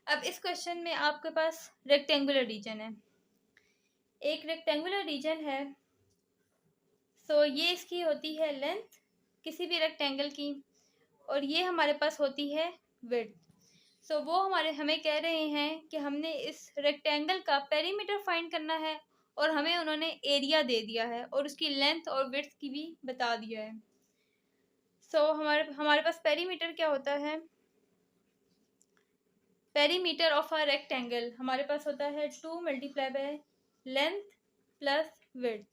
अब इस क्वेश्चन में आपके पास रेक्टेंगुलर रीजन है, एक रेक्टेंगुलर रीजन है। सो ये इसकी होती है लेंथ किसी भी रेक्टेंगल की, और ये हमारे पास होती है विड्थ। सो वो हमें कह रहे हैं कि हमने इस रेक्टेंगल का पेरीमीटर फाइंड करना है, और हमें उन्होंने एरिया दे दिया है और उसकी लेंथ और विड्थ की भी बता दिया है। सो हमारे पास पेरीमीटर क्या होता है, पेरीमीटर ऑफ अ रेक्टेंगल हमारे पास होता है 2 multiply by length plus width.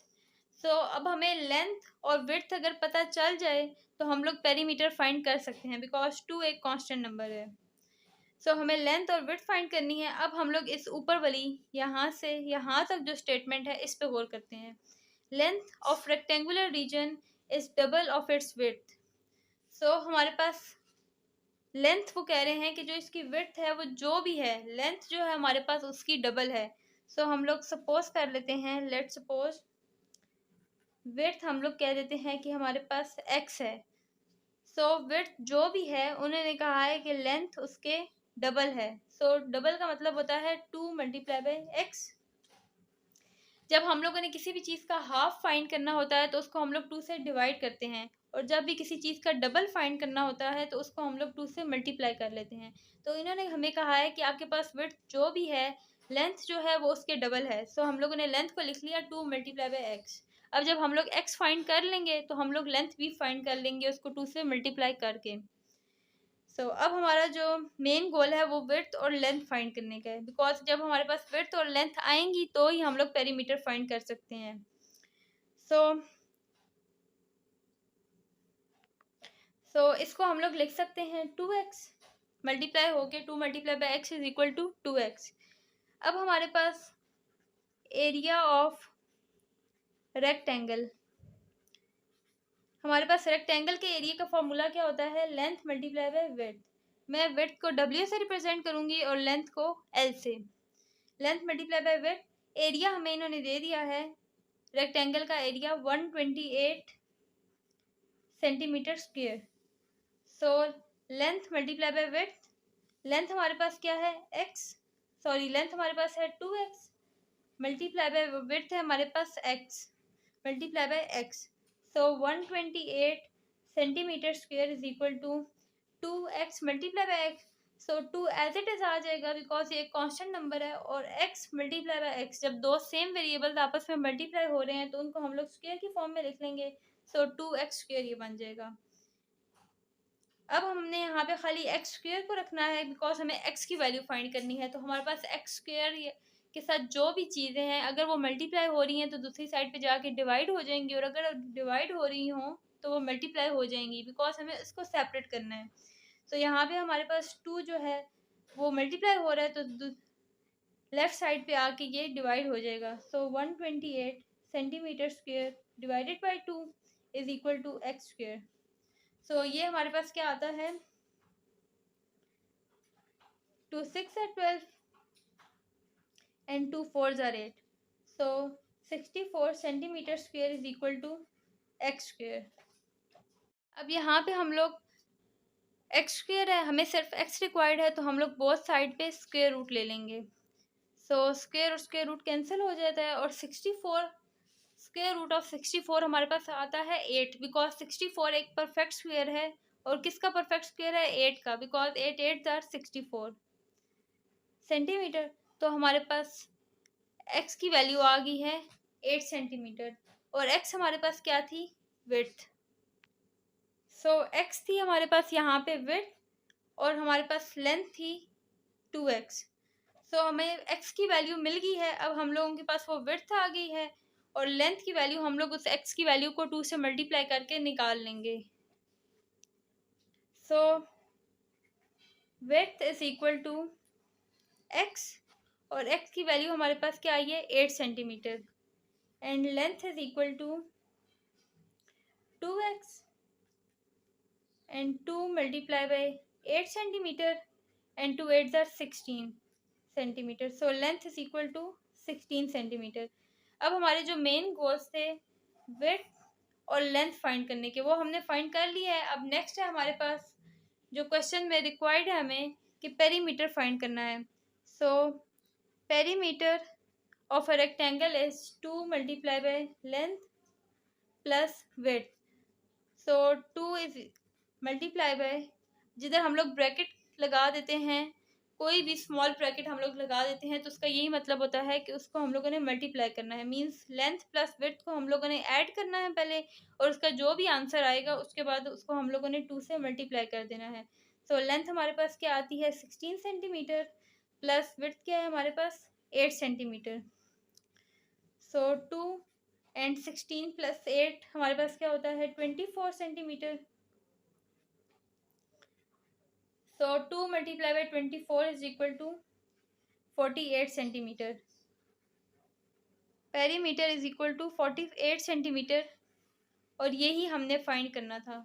So अब हमें लेंथ और विड्थ अगर पता चल जाए तो हम लोग पेरीमीटर फाइंड कर सकते हैं, बिकॉज 2 एक कांस्टेंट नंबर है। सो हमें लेंथ और विड्थ फाइंड करनी है। अब हम लोग इस ऊपर वाली यहाँ से यहाँ तक जो स्टेटमेंट है इस पे गौर करते हैं। Length of rectangular region is double of its width. So हमारे पास लेंथ वो कह रहे हैं कि जो इसकी विड्थ है वो जो भी है, लेंथ जो है हमारे पास उसकी डबल है। सो हम लोग सपोज कर लेते हैं, लेट सपोज विड्थ हम लोग कह देते हैं कि हमारे पास x है। सो विड्थ जो भी है उन्होंने कहा है कि लेंथ उसके डबल है। सो डबल का मतलब होता है 2 मल्टीप्लाई बाई एक्स। जब हम लोगों ने किसी भी चीज़ का हाफ फाइंड करना होता है तो उसको हम लोग 2 से डिवाइड करते हैं, और जब भी किसी चीज़ का डबल फाइंड करना होता है तो उसको हम लोग 2 से मल्टीप्लाई कर लेते हैं। तो इन्होंने हमें कहा है कि आपके पास विड्थ जो भी है, लेंथ जो है वो उसके डबल है। सो हम लोगों ने लेंथ को लिख लिया 2 मल्टीप्लाई बाई एक्स। अब जब हम लोग एक्स फाइंड कर लेंगे तो हम लोग लेंथ भी फाइंड कर लेंगे उसको 2 से मल्टीप्लाई करके। अब हमारा जो मेन गोल है वो विड्थ और लेंथ फाइंड करने का है, बिकॉज जब हमारे पास विड्थ और लेंथ आएंगी तो ही हम लोग पेरीमीटर फाइंड कर सकते हैं। सो इसको हम लोग लिख सकते हैं 2x मल्टीप्लाई होके 2 multiply by x is equal to 2x। अब हमारे पास एरिया ऑफ रेक्टेंगल, हमारे पास रेक्टेंगल के एरिया का फॉर्मूला क्या होता है, लेंथ मल्टीप्लाई बाई विड्थ। मैं विड्थ को w से रिप्रेजेंट करूंगी और लेंथ को l से। Length multiply by width, area हमें इन्होंने दे दिया है, रेक्टेंगल का area 128 centimetre square. So length multiply by width, length हमारे पास क्या है लेंथ हमारे पास है 2x मल्टीप्लाई बाई विड्थ है हमारे पास x multiply by x। So 128 centimetre square is equal to 2x multiply by x। So 2 as it is आ जाएगा बिकॉज ये एक कांस्टेंट नंबर है, और x मल्टीप्लाई बाई x, जब दो सेम वेरिएबल्स आपस में मल्टीप्लाई हो रहे हैं तो उनको हम लोग स्क्वायर की फॉर्म में लिख लेंगे। सो 2x स्क्वायर ये बन जाएगा। अब हमने यहाँ पे खाली एक्स स्क्वायर को रखना है बिकॉज हमें एक्स की वैल्यू फाइंड करनी है। तो हमारे पास एक्स स्क्वायर के साथ जो भी चीज़ें हैं अगर वो मल्टीप्लाई हो रही हैं तो दूसरी साइड पे जाके डिवाइड हो जाएंगी, और अगर डिवाइड हो रही हों तो वो मल्टीप्लाई हो जाएंगी बिकॉज हमें इसको सेपरेट करना है। तो यहाँ पे हमारे पास 2 जो है वो मल्टीप्लाई हो रहा है तो लेफ्ट साइड पे आके ये डिवाइड हो जाएगा। So 128 centimetre square divided by 2 is equal to x square. So ये हमारे पास क्या आता है, 2 6 are 12 and 2 4s are 8. So 64 centimetre square is equal to x square. अब यहाँ पे हम लोग एक्स स्क्वायर है, हमें सिर्फ एक्स रिक्वायर्ड है तो हम लोग बोथ साइड पे स्क्वायर रूट ले लेंगे। सो स्क्वायर और स्क्वायर रूट कैंसिल हो जाता है, और 64 स्क्वायर रूट ऑफ 64 हमारे पास आता है 8 बिकॉज 64 एक परफेक्ट स्क्वायर है, और किसका परफेक्ट स्क्वायर है 8 का, बिकॉज 8 8 आर 64 सेंटीमीटर। तो हमारे पास x की वैल्यू आ गई है 8 सेंटीमीटर, और x हमारे पास क्या थी, विड्थ। सो x थी हमारे पास यहाँ पे विड्थ, और हमारे पास लेंथ थी 2x। सो हमें x की वैल्यू मिल गई है। अब हम लोगों के पास वो विड्थ आ गई है, और लेंथ की वैल्यू हम लोग उस x की वैल्यू को 2 से मल्टीप्लाई करके निकाल लेंगे। So width is equal to x, और x की वैल्यू हमारे पास क्या आई है 8 centimetre, and length is equal to 2x and 2 multiplied by 8 centimeter and 2 8s are 16 centimetre. So length is equal to 16 centimetre. अब हमारे जो मेन गोल्स थे विड्थ और लेंथ फाइंड करने के, वो हमने फाइंड कर लिया है। अब नेक्स्ट है हमारे पास जो क्वेश्चन में रिक्वायर्ड है हमें कि पेरीमीटर फाइंड करना है। So perimeter of a rectangle is 2 multiply by length plus width. So 2 is multiply by, जिधर हम लोग ब्रैकेट लगा देते हैं, कोई भी स्मॉल ब्रैकेट हम लोग लगा देते हैं तो उसका यही मतलब होता है कि उसको हम लोगों ने मल्टीप्लाई करना है। मींस लेंथ प्लस विड्थ को हम लोगों ने ऐड करना है पहले, और उसका जो भी आंसर आएगा उसके बाद उसको हम लोगों ने 2 से मल्टीप्लाई कर देना है। सो लेंथ हमारे पास क्या आती है 16 सेंटीमीटर, प्लस विड्थ क्या है हमारे पास 8 सेंटीमीटर। सो 2 एंड 16 प्लस 8 हमारे पास क्या होता है 24 centimetre. So 2 multiplied by 24 is equal to 48 centimetre. Perimeter is equal to 48 centimetre, और यही हमने फाइंड करना था।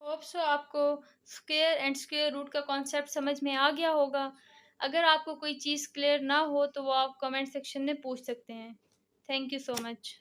होप सो आपको स्क्वायर एंड स्क्वायर रूट का कॉन्सेप्ट समझ में आ गया होगा। अगर आपको कोई चीज़ क्लियर ना हो तो वो आप कमेंट सेक्शन में पूछ सकते हैं। Thank you so much.